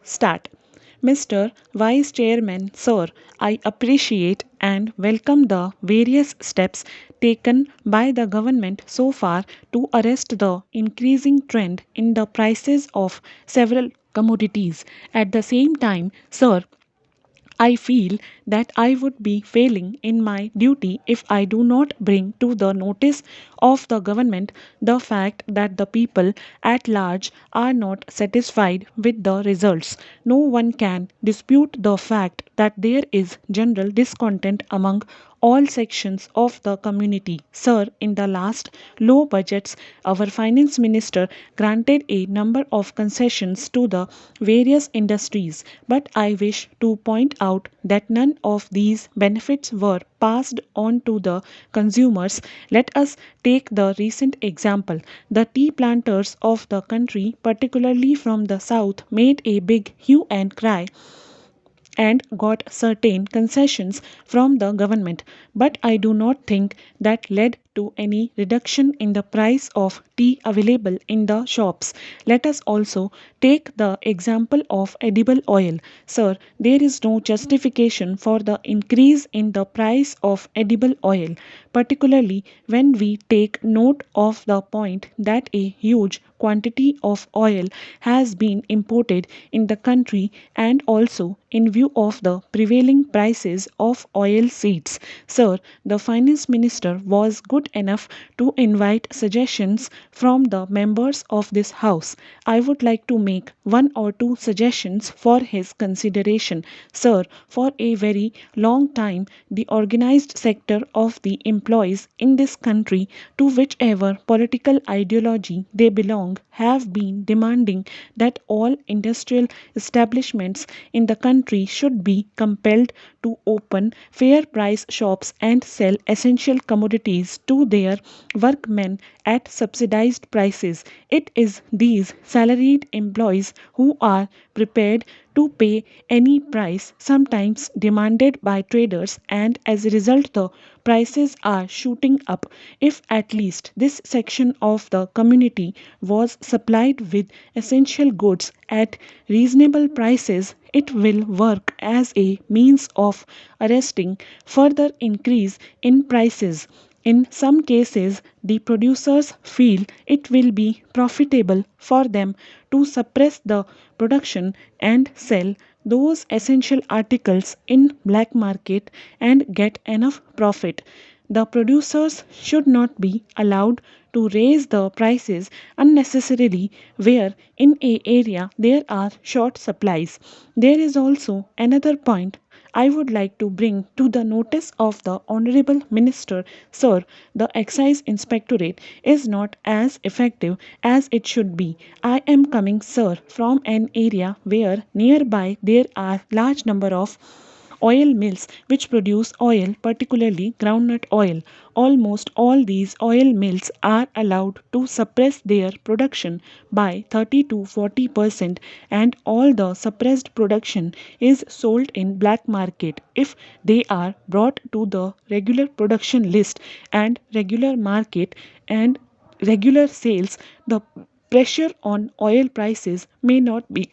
start. Mr. Vice Chairman, sir, I appreciate and welcome the various steps taken by the government so far to arrest the increasing trend in the prices of several commodities. At the same time, sir, I feel that I would be failing in my duty if I do not bring to the notice of the government the fact that the people at large are not satisfied with the results. No one can dispute the fact that there is general discontent among all sections of the community. Sir, in the last low budgets, our finance minister granted a number of concessions to the various industries, but I wish to point out that none of these benefits were passed on to the consumers. Let us take the recent example. The tea planters of the country, particularly from the south, made a big hue and cry and got certain concessions from the government, but I do not think that led to any reduction in the price of tea available in the shops. Let us also take the example of edible oil. Sir, there is no justification for the increase in the price of edible oil, particularly when we take note of the point that a huge quantity of oil has been imported in the country and also in view of the prevailing prices of oil seeds. Sir, the finance minister was good enough to invite suggestions from the members of this house. I would like to make one or two suggestions for his consideration. Sir, for a very long time, the organized sector of the employees in this country, to whichever political ideology they belong, have been demanding that all industrial establishments in the country should be compelled to open fair price shops and sell essential commodities to their workmen at subsidized prices. It is these salaried employees who are prepared to pay any price, sometimes demanded by traders, and as a result, the prices are shooting up. If at least this section of the community was supplied with essential goods at reasonable prices, it will work as a means of arresting further increase in prices. In some cases, the producers feel it will be profitable for them to suppress the production and sell those essential articles in black market and get enough profit. The producers should not be allowed to raise the prices unnecessarily where in a area there are short supplies. There is also another point I would like to bring to the notice of the Honorable Minister. Sir, the Excise Inspectorate is not as effective as it should be. I am coming, sir, from an area where nearby there are large number of oil mills which produce oil, particularly groundnut oil. Almost all these oil mills are allowed to suppress their production by 30 to 40%, and all the suppressed production is sold in black market. If they are brought to the regular production list and regular market and regular sales, the pressure on oil prices may not be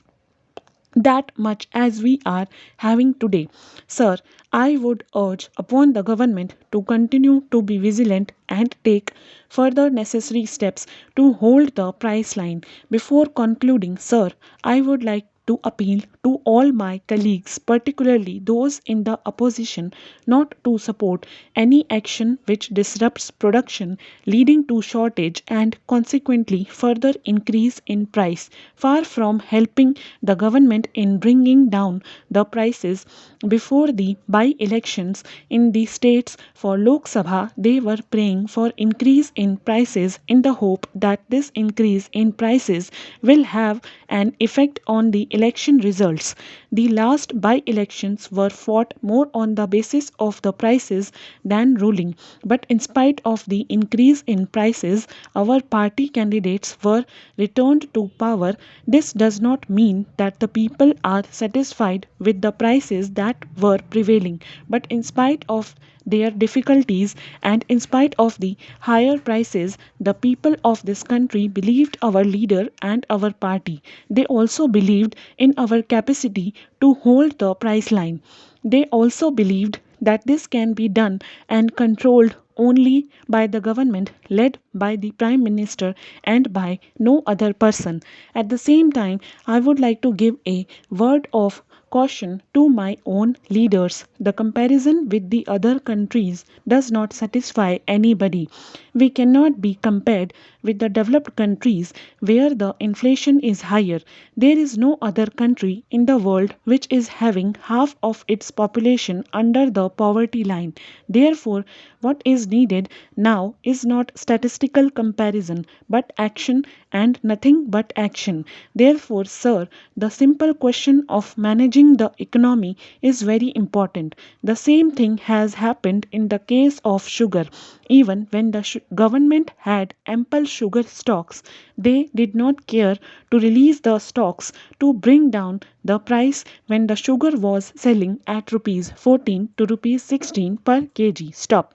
that much as we are having today. Sir, I would urge upon the government to continue to be vigilant and take further necessary steps to hold the price line. Before concluding, sir, I would like to appeal to all my colleagues, particularly those in the opposition, not to support any action which disrupts production, leading to shortage and consequently further increase in price. Far from helping the government in bringing down the prices before the by elections in the states for Lok Sabha, they were praying for increase in prices in the hope that this increase in prices will have an effect on the election results. The last by elections were fought more on the basis of the prices than ruling, but in spite of the increase in prices, our party candidates were returned to power. This does not mean that the people are satisfied with the prices that were prevailing, but in spite of their difficulties and in spite of the higher prices, the people of this country believed our leader and our party. They also believed in our capacity to hold the price line. They also believed that this can be done and controlled only by the government led by the Prime Minister and by no other person. At the same time, I would like to give a word of caution to my own leaders. The comparison with the other countries does not satisfy anybody. We cannot be compared with the developed countries where the inflation is higher. There is no other country in the world which is having half of its population under the poverty line. Therefore, what is needed now is not statistical comparison but action and nothing but action. Therefore, sir, the simple question of managing the economy is very important. The same thing has happened in the case of sugar. Even when the government had ample sugar stocks, they did not care to release the stocks to bring down the price when the sugar was selling at rupees 14 to rupees 16 per kg. Stop.